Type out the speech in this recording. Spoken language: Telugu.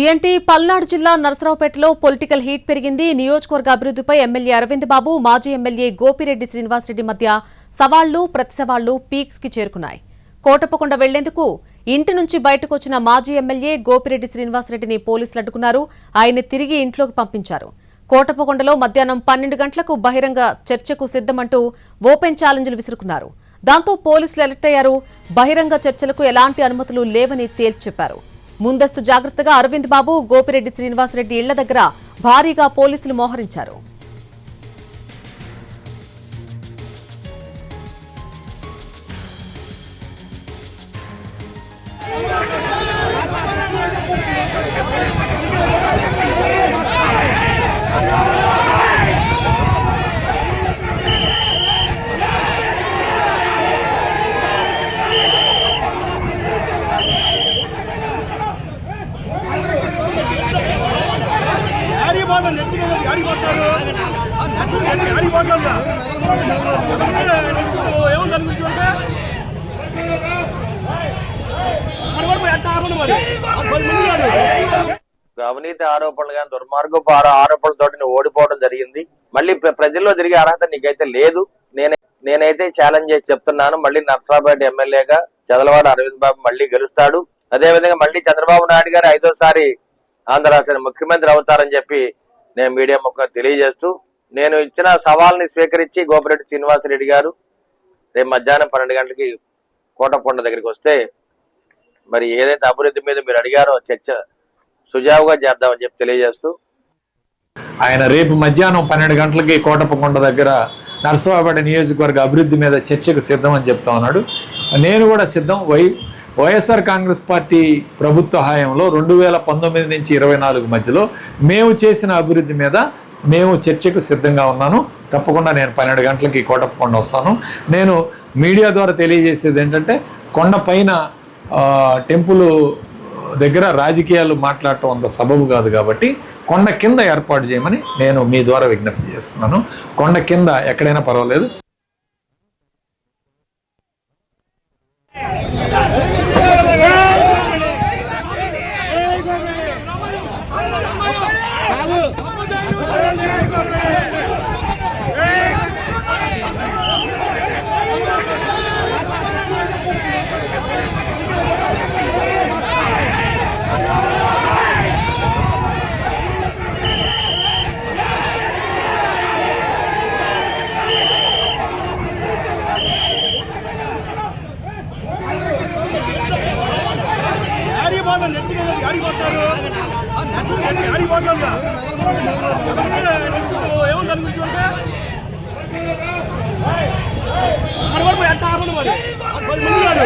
ఏంటి పల్నాడు జిల్లా నరసరావుపేటలో పొలిటికల్ హీట్ పెరిగింది. నియోజకవర్గ అభివృద్ధిపై ఎమ్మెల్యే అరవింద్ బాబు, మాజీ ఎమ్మెల్యే గోపిరెడ్డి శ్రీనివాసరెడ్డి మధ్య సవాళ్లు ప్రతిసవాళ్లు పీక్స్ కి చేరుకున్నాయి. కోటప్పకొండ వెళ్లేందుకు ఇంటి నుంచి బయటకు వచ్చిన మాజీ ఎమ్మెల్యే గోపిరెడ్డి శ్రీనివాసరెడ్డిని పోలీసులు అడ్డుకున్నారు. ఆయన్ని తిరిగి ఇంట్లోకి పంపించారు. కోటప్పకొండలో మధ్యాహ్నం 12 గంటలకు బహిరంగ చర్చకు సిద్ధమంటూ ఓపెన్ ఛాలెంజ్లు విసురుకున్నారు. దాంతో పోలీసులు అలర్ట్ అయ్యారు. బహిరంగ చర్చలకు ఎలాంటి అనుమతులు లేవని తేల్చి చెప్పారు. ముందస్తు జాగ్రత్తగా అరవింద్ బాబు, గోపిరెడ్డి శ్రీనివాసరెడ్డి ఇళ్ల దగ్గర భారీగా పోలీసులు మోహరించారు. అవినీతి ఆరోపణలు కానీ దుర్మార్గపు ఆరోపణలతో నువ్వు ఓడిపోవడం జరిగింది. మళ్ళీ ప్రజల్లో తిరిగే అర్హత నీకైతే లేదు. నేనైతే ఛాలెంజ్ చేసి చెప్తున్నాను, మళ్ళీ నర్సరావుపేట ఎమ్మెల్యేగా చదలవాడ అరవింద్ బాబు మళ్ళీ గెలుస్తాడు. అదేవిధంగా మళ్ళీ చంద్రబాబు నాయుడు గారు 5వ ఆంధ్ర రాష్ట్ర ముఖ్యమంత్రి అవుతారని చెప్పి నేను మీడియా ముఖంగా తెలియజేస్తూ, నేను ఇచ్చిన సవాల్ని స్వీకరించి గోపిరెడ్డి శ్రీనివాసరెడ్డి గారు రేపు మధ్యాహ్నం 12 గంటలకి కోటప్పకొండ దగ్గరికి వస్తే మరి ఏదైతే అభివృద్ధి మీద మీరు అడిగారో చర్చ సుజావుగా చేద్దామని చెప్పి తెలియజేస్తూ, ఆయన రేపు మధ్యాహ్నం 12 గంటలకి కోటప్పకొండ దగ్గర నరసరావుపేట నియోజకవర్గ అభివృద్ధి మీద చర్చకు సిద్ధమని చెప్తా ఉన్నాడు. నేను కూడా సిద్ధం. వైఎస్ఆర్ కాంగ్రెస్ పార్టీ ప్రభుత్వ హయాంలో 2019 నుంచి 24 మధ్యలో మేము చేసిన అభివృద్ధి మీద మేము చర్చకు సిద్ధంగా ఉన్నాను. తప్పకుండా నేను 12 గంటలకి కోటప్పకొండ వస్తాను. నేను మీడియా ద్వారా తెలియజేసేది ఏంటంటే, కొండ పైన టెంపుల్ దగ్గర రాజకీయాలు మాట్లాడటం అంత సబబు కాదు కాబట్టి కొండ కింద ఏర్పాటు చేయమని నేను మీ ద్వారా విజ్ఞప్తి చేస్తున్నాను. కొండ కింద ఎక్కడైనా పర్వాలేదు. మరి